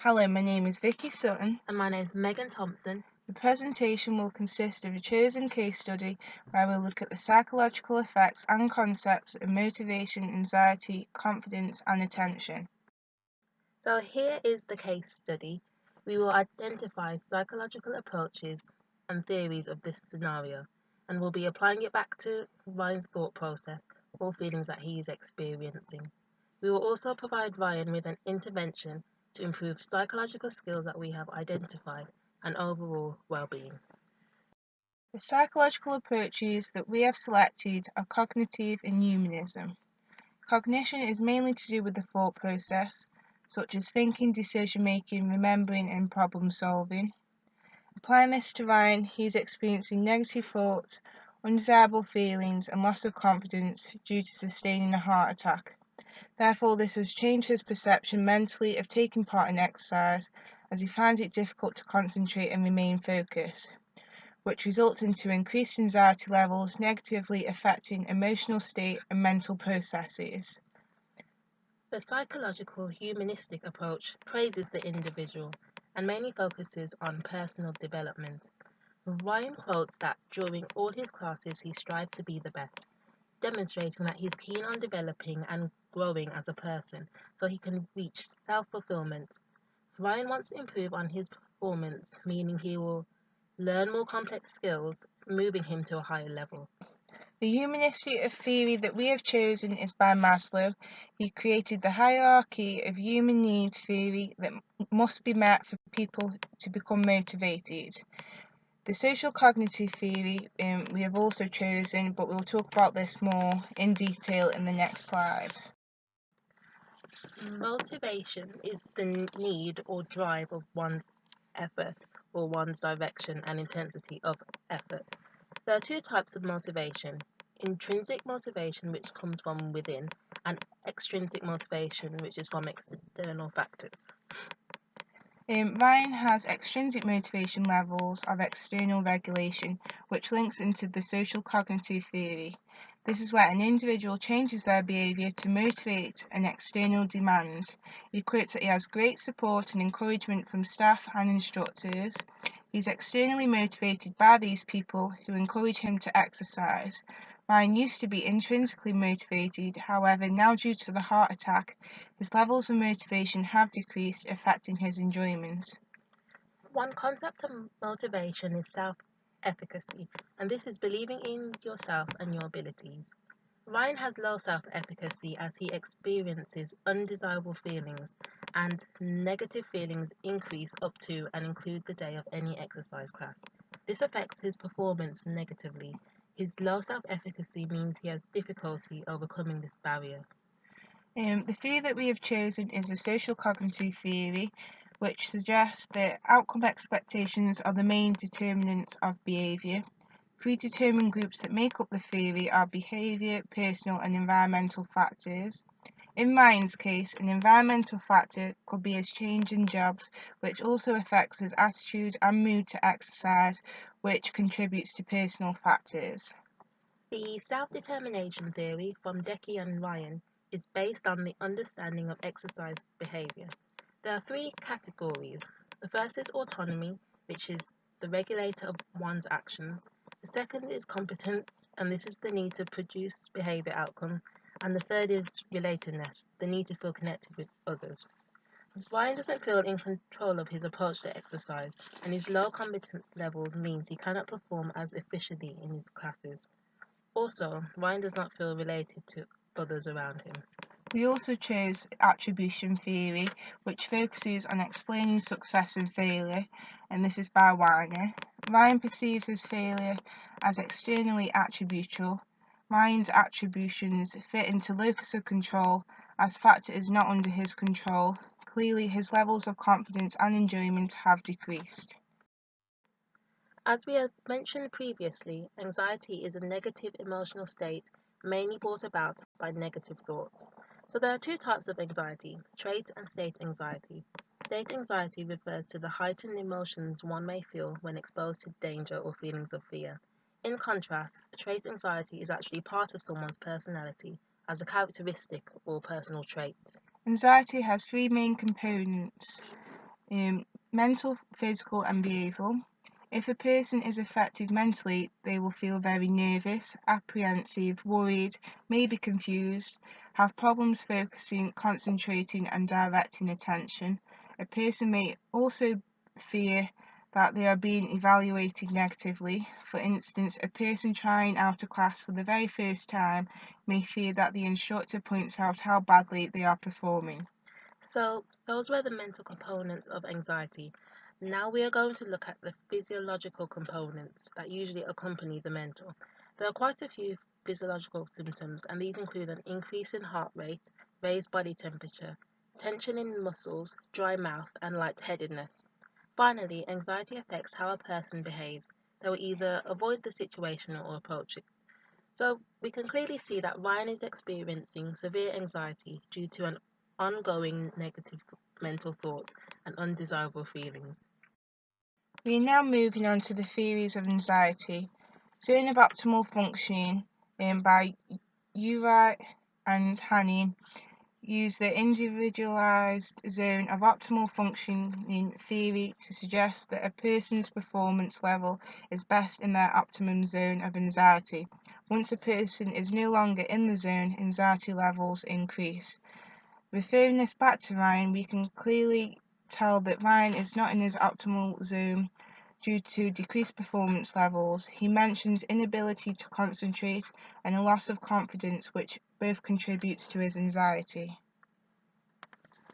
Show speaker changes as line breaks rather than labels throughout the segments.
Hello, my name is Vicky Sutton.
And my name is Megan Thompson.
The presentation will consist of a chosen case study where we'll look at the psychological effects and concepts of motivation, anxiety, confidence, and attention.
So here is the case study. We will identify psychological approaches and theories of this scenario, and we'll be applying it back to Ryan's thought process or feelings that he is experiencing. We will also provide Ryan with an intervention to improve psychological skills that we have identified and overall well-being.
The psychological approaches that we have selected are cognitive and humanism. Cognition is mainly to do with the thought process, such as thinking, decision-making, remembering, and problem-solving. Applying this to Ryan, he is experiencing negative thoughts, undesirable feelings, and loss of confidence due to sustaining a heart attack. Therefore, this has changed his perception mentally of taking part in exercise, as he finds it difficult to concentrate and remain focused, which results into increased anxiety levels, negatively affecting emotional state and mental processes.
The psychological humanistic approach praises the individual and mainly focuses on personal development. Ryan quotes that during all his classes he strives to be the best, demonstrating that he's keen on developing and growing as a person so he can reach self-fulfillment. Ryan wants to improve on his performance, meaning he will learn more complex skills, moving him to a higher level.
The humanistic theory that we have chosen is by Maslow. He created the hierarchy of human needs theory that must be met for people to become motivated. The social cognitive theory we have also chosen, but we'll talk about this more in detail in the next slide.
Motivation is the need or drive of one's effort or one's direction and intensity of effort. There are two types of motivation: intrinsic motivation, which comes from within, and extrinsic motivation, which is from external factors.
Ryan has extrinsic motivation levels of external regulation, which links into the social cognitive theory. This is where an individual changes their behaviour to motivate an external demand. He quotes that he has great support and encouragement from staff and instructors. He's externally motivated by these people who encourage him to exercise. Ryan used to be intrinsically motivated, however, now due to the heart attack, his levels of motivation have decreased, affecting his enjoyment.
One concept of motivation is self-efficacy, and this is believing in yourself and your abilities. Ryan has low self-efficacy as he experiences undesirable feelings, and negative feelings increase up to and include the day of any exercise class. This affects his performance negatively. His low self-efficacy means he has difficulty overcoming this barrier.
The theory that we have chosen is the social cognitive theory, which suggests that outcome expectations are the main determinants of behaviour. Predetermined groups that make up the theory are behaviour, personal and environmental factors. In Ryan's case, an environmental factor could be his change in jobs, which also affects his attitude and mood to exercise, which contributes to personal factors.
The self-determination theory from Decky and Ryan is based on the understanding of exercise behavior. There are three categories. The first is autonomy, which is the regulator of one's actions. The second is competence, and this is the need to produce behavior outcomes. And the third is relatedness, the need to feel connected with others. Ryan doesn't feel in control of his approach to exercise, and his low competence levels means he cannot perform as efficiently in his classes. Also, Ryan does not feel related to others around him.
We also chose attribution theory, which focuses on explaining success and failure, and this is by Weiner. Ryan perceives his failure as externally attributable. Ryan's attributions fit into locus of control, as factor is not under his control. Clearly, his levels of confidence and enjoyment have decreased.
As we have mentioned previously, anxiety is a negative emotional state mainly brought about by negative thoughts. So there are two types of anxiety: trait and state anxiety. State anxiety refers to the heightened emotions one may feel when exposed to danger or feelings of fear. In contrast, trait anxiety is actually part of someone's personality as a characteristic or personal trait.
Anxiety has three main components. Mental, physical, and behavioural. If a person is affected mentally, they will feel very nervous, apprehensive, worried, maybe confused, have problems focusing, concentrating, and directing attention. A person may also fear that they are being evaluated negatively. For instance, a person trying out a class for the very first time may fear that the instructor points out how badly they are performing.
So, those were the mental components of anxiety. Now we are going to look at the physiological components that usually accompany the mental. There are quite a few physiological symptoms, and these include an increase in heart rate, raised body temperature, tension in muscles, dry mouth, and lightheadedness. Finally, anxiety affects how a person behaves. They will either avoid the situation or approach it. So we can clearly see that Ryan is experiencing severe anxiety due to an ongoing negative mental thoughts and undesirable feelings.
We are now moving on to the theories of anxiety. Zone of optimal functioning by Uri and Hanning use the individualized zone of optimal functioning theory to suggest that a person's performance level is best in their optimum zone of anxiety. Once a person is no longer in the zone, anxiety levels increase. Referring this back to Ryan, we can clearly tell that Ryan is not in his optimal zone due to decreased performance levels. He mentions inability to concentrate and a loss of confidence, which both contributes to his anxiety.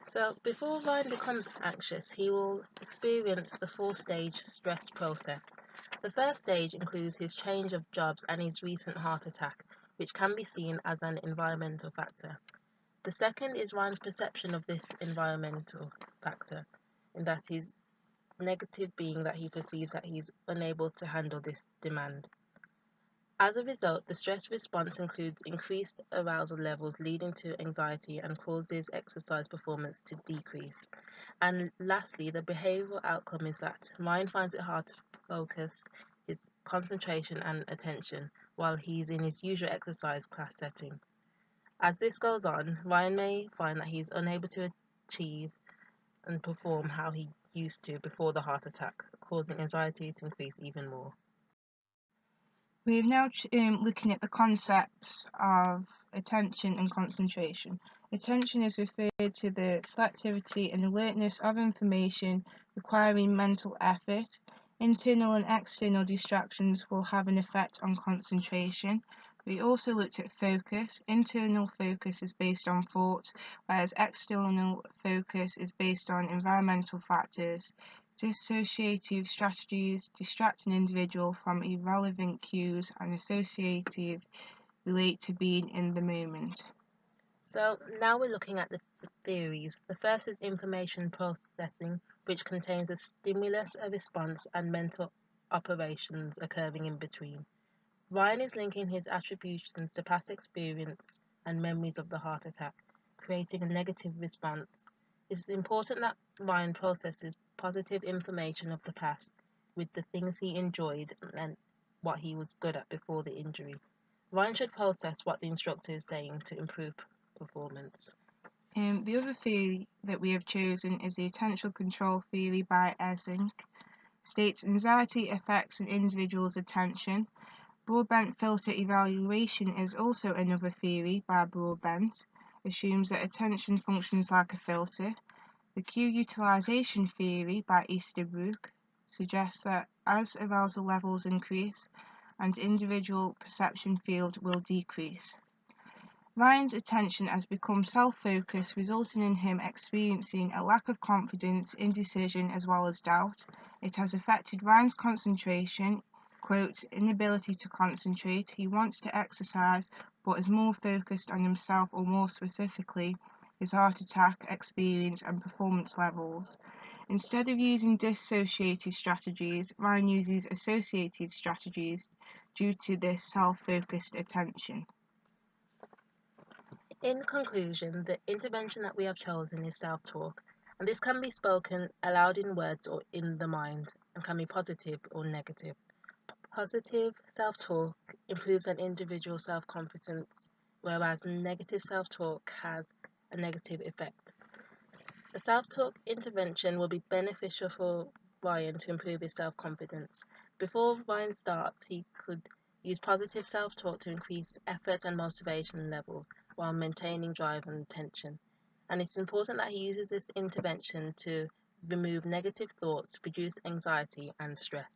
So before Ryan becomes anxious, he will experience the four-stage stress process. The first stage includes his change of jobs and his recent heart attack, which can be seen as an environmental factor. The second is Ryan's perception of this environmental factor, in that his negative being that he perceives that he's unable to handle this demand. As a result, the stress response includes increased arousal levels leading to anxiety and causes exercise performance to decrease. And lastly, the behavioral outcome is that Ryan finds it hard to focus his concentration and attention while he's in his usual exercise class setting. As this goes on, Ryan may find that he's unable to achieve and perform how he used to before the heart attack, causing anxiety to increase even more.
We are now looking at the concepts of attention and concentration. Attention is referred to the selectivity and alertness of information requiring mental effort. Internal and external distractions will have an effect on concentration. We also looked at focus. Internal focus is based on thought, whereas external focus is based on environmental factors. Dissociative strategies distract an individual from irrelevant cues, and associative relate to being in the moment.
So now we're looking at the theories. The first is information processing, which contains a stimulus, a response, and mental operations occurring in between. Ryan is linking his attributions to past experience and memories of the heart attack, creating a negative response. It is important that Ryan processes positive information of the past with the things he enjoyed and what he was good at before the injury. Ryan should process what the instructor is saying to improve performance.
The other theory that we have chosen is the attentional control theory by Essink. States anxiety affects an individual's attention. Broadbent filter evaluation is also another theory by Broadbent. Assumes that attention functions like a filter. The cue utilization theory by Easterbrook suggests that as arousal levels increase, and individual perception field will decrease. Ryan's attention has become self-focused, resulting in him experiencing a lack of confidence, indecision, as well as doubt. It has affected Ryan's concentration, quote, inability to concentrate. He wants to exercise, but is more focused on himself, or more specifically, his heart attack experience and performance levels. Instead of using dissociative strategies, Ryan uses associative strategies due to this self-focused attention.
In conclusion, the intervention that we have chosen is self talk, and this can be spoken aloud in words or in the mind, and can be positive or negative. Positive self talk improves an individual's self confidence, whereas negative self talk has a negative effect. A self-talk intervention will be beneficial for Ryan to improve his self-confidence. Before Ryan starts, he could use positive self-talk to increase effort and motivation levels while maintaining drive and attention. And it's important that he uses this intervention to remove negative thoughts, reduce anxiety and stress.